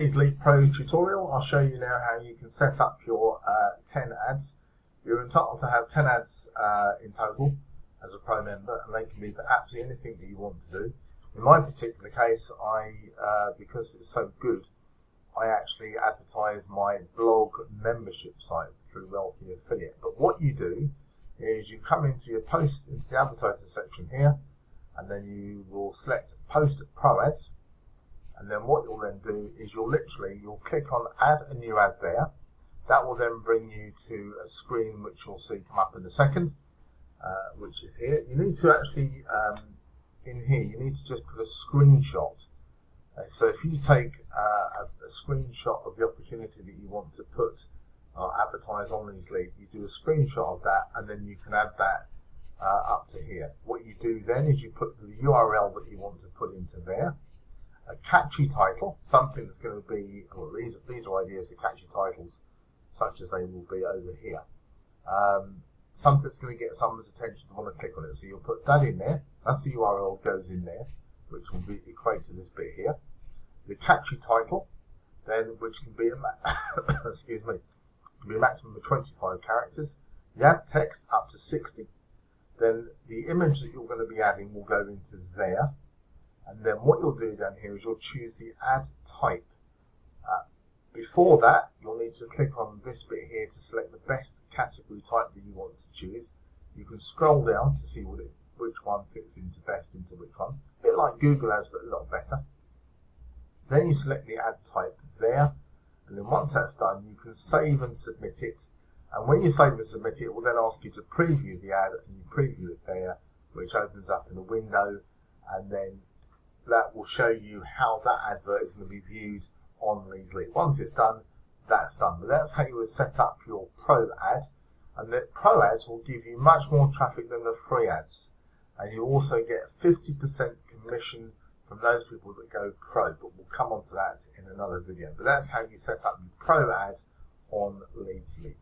Leadsleap Pro tutorial. I'll show you now how you can set up your 10 ads. You're entitled to have 10 ads in total as a pro member, and they can be for absolutely anything that you want to do. In my particular case, because it's so good, I actually advertise my blog membership site through Wealthy Affiliate. But what you do is you come into your post, into the advertising section here, and then you will select Post Pro Ads. And then what you'll then do is you'll click on add a new ad there. That will then bring you to a screen which you'll see come up in a second, which is here. You need to actually, in here, you need to just put a screenshot. So if you take a screenshot of the opportunity that you want to put advertise on Leadsleap, you do a screenshot of that, and then you can add that up to here. What you do then is you put the URL that you want to put into there. A catchy title, something that's going to be, well, these are ideas of catchy titles, such as they will be over here. Something that's going to get someone's attention to want to click on it. So you'll put that in there. That's the URL goes in there, which will be equate to this bit here. The catchy title, then, which can be excuse me, can be a maximum of 25 characters. The ad text up to 60. Then the image that you're going to be adding will go into there. And then what you'll do down here is you'll choose the ad type. Before that, you'll need to click on this bit here to select the best category type that you want to choose. You can scroll down to see which one fits into which one. A bit like Google Ads, but a lot better. Then you select the ad type there. And then once that's done, you can save and submit it. And when you save and submit it, it will then ask you to preview the ad, and you preview it there, which opens up in a window, and then that will show you how that advert is going to be viewed on Leadsleap. Once it's done, that's done. But that's how you would set up your pro ad. And the pro ads will give you much more traffic than the free ads. And you also get 50% commission from those people that go pro. But we'll come on to that in another video. But that's how you set up your pro ad on Leadsleap.